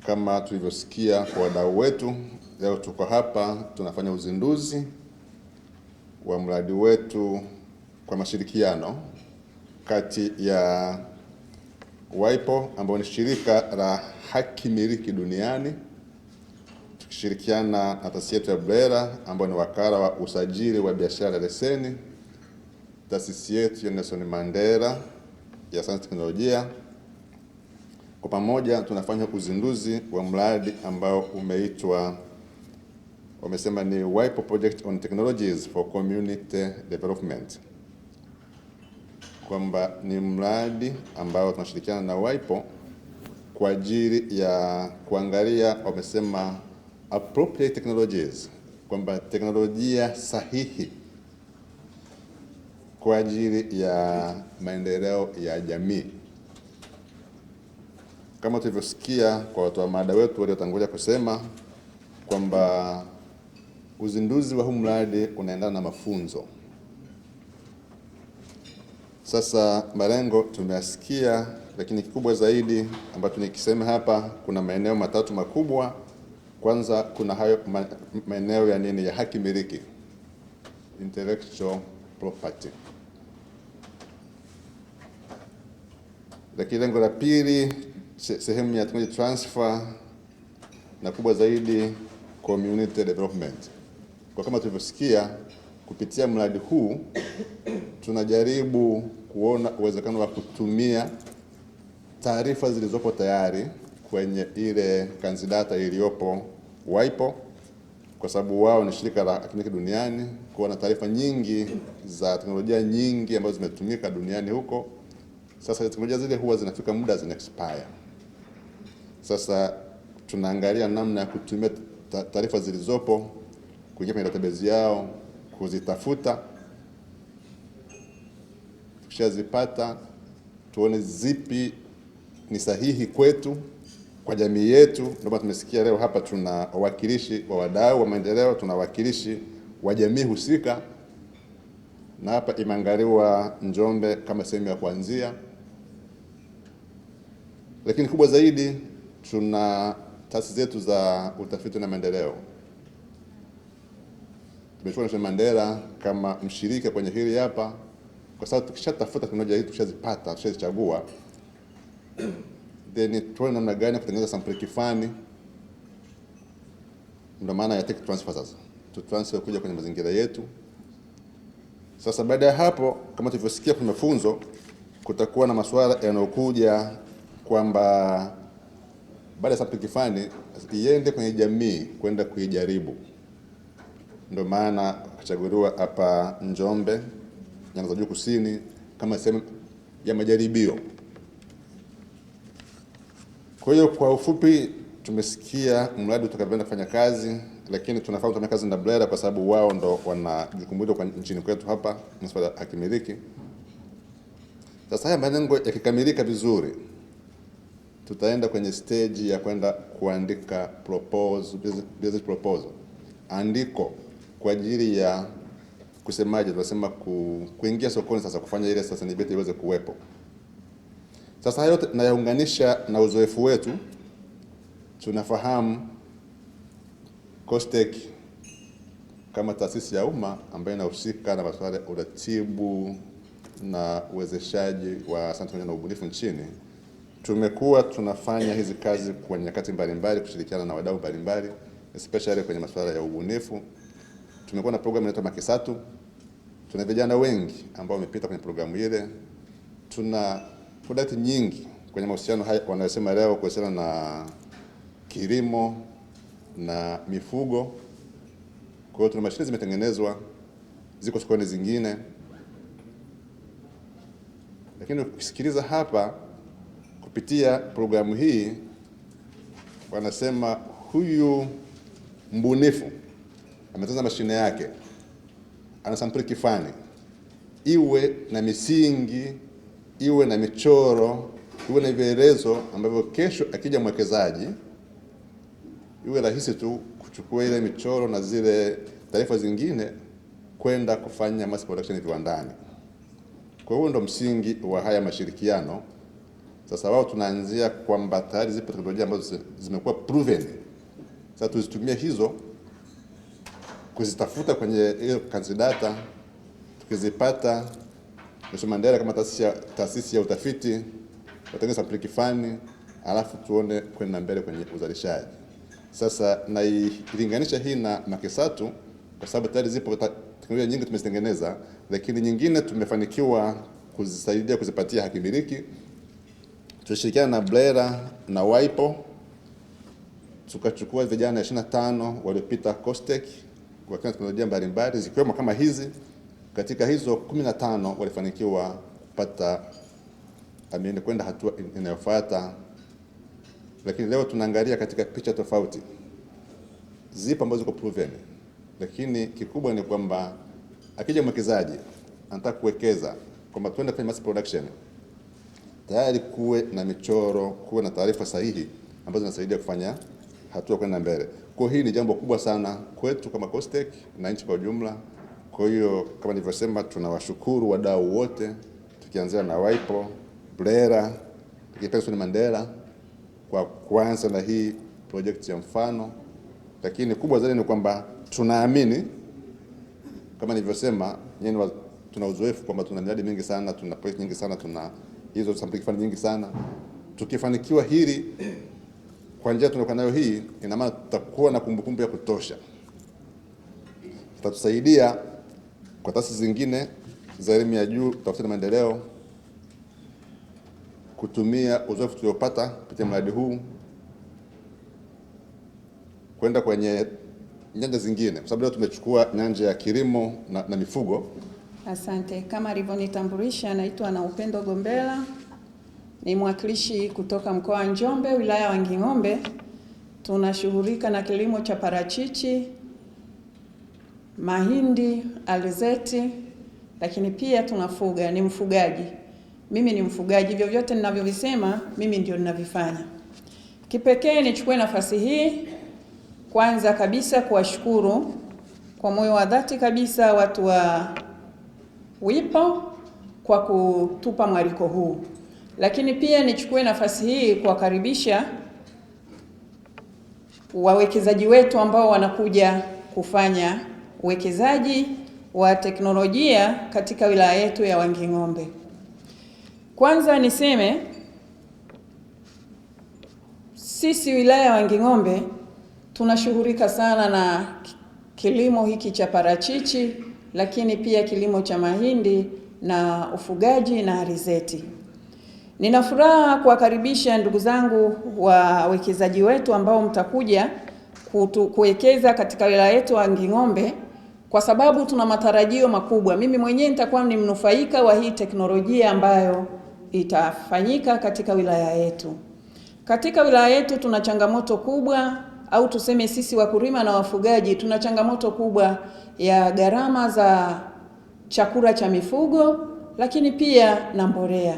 Kama tulivyosikia kwa wadau wetu, leo tuko hapa tunafanya uzinduzi wa mradi wetu kwa mashirikiano kati ya WIPO ambao ni shirika la haki miliki duniani, tukishirikiana na taasisi yetu ya BRELA ambao ni wakala wa usajili wa biashara leseni, taasisi yetu ya Nelson Mandela ya sayansi teknolojia. Kwa pamoja tunafanya uzinduzi wa mradi ambao umeitwa, wamesema ni WIPO Project on Technologies for Community Development, kwamba ni mradi ambao tunashirikiana na WIPO kwa ajili ya kuangalia, wamesema appropriate technologies, kwamba teknolojia sahihi kwa ajili ya maendeleo ya jamii. Kama tulivyosikia kwa watu wa mada wetu waliotangulia kusema kwamba uzinduzi wa huu mradi unaendana na mafunzo. Sasa malengo tumeyasikia, lakini kikubwa zaidi ambacho nikisema hapa, kuna maeneo matatu makubwa. Kwanza kuna hayo maeneo ya nini, ya haki miliki, intellectual property. Lakini lengo la pili, sehemu ya technology transfer, na kubwa zaidi community development. Kwa kama tulivyosikia, kupitia mradi huu tunajaribu kuona uwezekano wa kutumia taarifa zilizopo tayari kwenye ile kanzidata iliyopo WIPO, kwa sababu wao ni shirika la haki miliki duniani, kuona taarifa nyingi za teknolojia nyingi ambazo zimetumika duniani huko. Sasa teknolojia zile huwa zinafika muda zina expire. Sasa tunaangalia namna ya kutumia taarifa zilizopo, kuingia kwenye database yao, kuzitafuta. Tukishazipata tuone zipi ni sahihi kwetu, kwa jamii yetu. Ndio tumesikia leo hapa tuna wawakilishi wa wadau wa maendeleo, tuna wawakilishi wa jamii husika, na hapa imeangaliwa Njombe kama sehemu ya kuanzia. Lakini kubwa zaidi, tuna taasisi zetu za utafiti na maendeleo. Tumechukua Nelson Mandela kama mshirika kwenye hili hapa, kwa sababu tukishatafuta teknolojia hii, tukishazipata, tushazichagua, then tuone namna gani kutengeneza sample kifani. Ndio maana ya tech transfer, sasa tu transfer kuja kwenye mazingira yetu. Sasa baada ya hapo, kama tulivyosikia kwenye mafunzo, kutakuwa na masuala yanayokuja kwamba baada ya sample kifani iende kwenye jamii kwenda kuijaribu. Ndio maana kachaguliwa hapa Njombe, Nyanda za Juu Kusini, kama sehemu ya majaribio. Kwa hiyo kwa ufupi tumesikia mradi utakavyoenda kufanya kazi, lakini tunafahamu kufanya kazi na BRELA kwa sababu wao ndo wana jukumu hilo kwa nchini kwetu hapa masuala ya haki miliki. Sasa haya malengo yakikamilika vizuri, tutaenda kwenye stage ya kwenda kuandika business proposal, andiko kwa ajili ya kusemaje, tunasema kuingia sokoni, sasa kufanya ile sustainability iweze kuwepo. Sasa hayo yote nayaunganisha na uzoefu wetu. Tunafahamu COSTECH kama taasisi ya umma ambayo inahusika na masuala ya uratibu na uwezeshaji wa sayansi na ubunifu nchini. Tumekuwa tunafanya hizi kazi kwa nyakati mbalimbali kushirikiana na wadau mbalimbali, especially kwenye masuala ya ubunifu. Tumekuwa na program inaitwa Makisatu. Tuna vijana wengi ambao wamepita kwenye programu ile. Tuna product nyingi kwenye mahusiano haya wanayosema leo kuhusiana na kilimo na mifugo. Kwa hiyo tuna mashine zimetengenezwa, ziko sokoni zingine. Lakini ukisikiliza hapa kupitia programu hii, wanasema huyu mbunifu ametengeneza mashine yake, ana sample kifani, iwe na misingi, iwe na michoro, iwe na vielezo ambavyo kesho akija mwekezaji iwe rahisi tu kuchukua ile michoro na zile taarifa zingine kwenda kufanya mass production viwandani. Kwa hiyo ndo msingi wa haya mashirikiano, Sasa wao tunaanzia kwamba tayari zipo teknolojia ambazo zimekuwa proven. Sasa tuzitumie hizo kuzitafuta kwenye hiyo cancer data, tukizipata Nelson Mandela kama taasisi ya utafiti watengeneza sampuli kifani, alafu tuone kwenda mbele kwenye uzalishaji. Sasa nailinganisha hii na Makesatu kwa sababu tayari zipo teknolojia nyingi tumezitengeneza, lakini nyingine tumefanikiwa kuzisaidia kuzipatia haki miliki. Tulishirikiana na Blera na Wipo, tukachukua vijana 25 waliopita COSTECH kwa teknolojia mbalimbali zikiwemo kama hizi. Katika hizo 15 walifanikiwa kupata kwenda hatua inayofuata, lakini leo tunaangalia katika picha tofauti. Zipo ambazo ziko proven, lakini kikubwa ni kwamba akija mwekezaji anataka kuwekeza kwamba tuende kwenye mass production, tayari kuwe na michoro, kuwe na taarifa sahihi ambazo zinasaidia kufanya hatua kwenda mbele. Kwa hii ni jambo kubwa sana kwetu kama COSTECH na nchi kwa ujumla. Kwa hiyo kama nilivyosema, tunawashukuru wadau wote tukianzia na Wipo, Blera, Nelson Mandela kwa kuanza na hii project ya mfano. Lakini kubwa zaidi ni kwamba tunaamini kama nilivyosema, tuna uzoefu kwamba tuna miradi mingi sana, tuna project nyingi sana, tuna hizo sampuli kifani nyingi sana. Tukifanikiwa hili kwa njia tunayokuwa nayo hii, ina maana tutakuwa na kumbukumbu ya kutosha. Tutatusaidia kwa taasisi zingine za elimu ya juu, utafiti na maendeleo kutumia uzoefu tuliopata kupitia mradi huu kwenda kwenye nyanja zingine, kwa sababu leo tumechukua nyanja ya kilimo na mifugo. Asante. Kama alivyonitambulisha, naitwa Naupendo Gombela, ni mwakilishi kutoka mkoa wa Njombe, wilaya wa Nging'ombe. Tunashughulika na kilimo cha parachichi, mahindi, alizeti, lakini pia tunafuga. Ni mfugaji. Mimi ni mfugaji, vyovyote ninavyovisema mimi ndio ninavifanya. Kipekee nichukue nafasi hii kwanza kabisa kuwashukuru kwa moyo wa dhati kabisa watu wa Wipo kwa kutupa mwaliko huu. Lakini pia nichukue nafasi hii kuwakaribisha wawekezaji wetu ambao wanakuja kufanya uwekezaji wa teknolojia katika wilaya yetu ya Wanging'ombe. Kwanza niseme sisi wilaya ya Wanging'ombe tunashughulika sana na kilimo hiki cha parachichi, lakini pia kilimo cha mahindi na ufugaji na alizeti. Nina furaha kuwakaribisha ndugu zangu wawekezaji wetu ambao mtakuja kuwekeza katika wilaya yetu ya Nging'ombe, kwa sababu tuna matarajio makubwa. Mimi mwenyewe nitakuwa ni mnufaika wa hii teknolojia ambayo itafanyika katika wilaya yetu. Katika wilaya yetu tuna changamoto kubwa, au tuseme sisi wakulima na wafugaji tuna changamoto kubwa ya gharama za chakula cha mifugo, lakini pia na mbolea.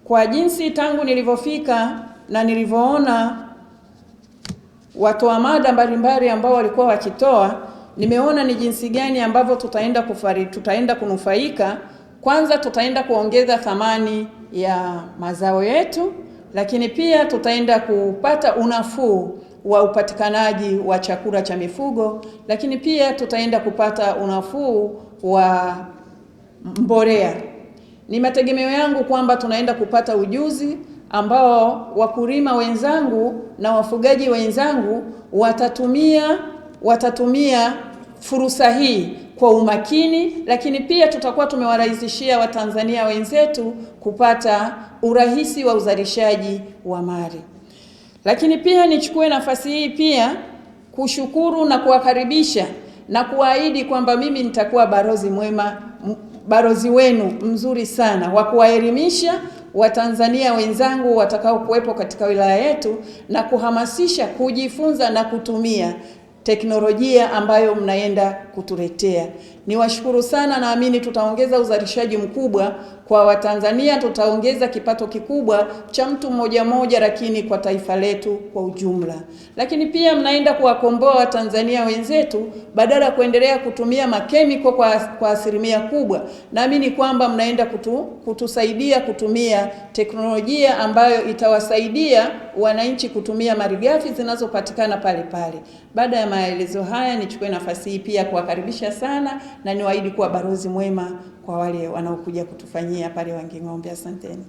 Kwa jinsi tangu nilivyofika na nilivyoona watoa mada mbalimbali ambao walikuwa wakitoa, nimeona ni jinsi gani ambavyo tutaenda kunufaika. Kwanza tutaenda kuongeza thamani ya mazao yetu, lakini pia tutaenda kupata unafuu wa upatikanaji wa chakula cha mifugo, lakini pia tutaenda kupata unafuu wa mbolea. Ni mategemeo yangu kwamba tunaenda kupata ujuzi ambao wakulima wenzangu na wafugaji wenzangu watatumia fursa hii kwa umakini, lakini pia tutakuwa tumewarahisishia Watanzania wenzetu kupata urahisi wa uzalishaji wa mali. Lakini pia nichukue nafasi hii pia kushukuru na kuwakaribisha na kuahidi kwamba mimi nitakuwa balozi wenu mzuri sana wa kuwaelimisha Watanzania wenzangu watakao kuwepo katika wilaya yetu na kuhamasisha kujifunza na kutumia teknolojia ambayo mnaenda kutuletea. Niwashukuru sana, naamini tutaongeza uzalishaji mkubwa kwa Watanzania, tutaongeza kipato kikubwa cha mtu mmoja mmoja, lakini kwa taifa letu kwa ujumla. Lakini pia mnaenda kuwakomboa Watanzania wenzetu, badala ya kuendelea kutumia makemiko kwa asilimia kubwa. Naamini kwamba mnaenda kutusaidia kutumia teknolojia ambayo itawasaidia wananchi kutumia malighafi zinazopatikana pale pale. Baada ya maelezo haya, nichukue nafasi hii pia kuwakaribisha sana na niwaahidi kuwa balozi mwema kwa wale wanaokuja kutufanyia pale Wanging'ombe. Asanteni.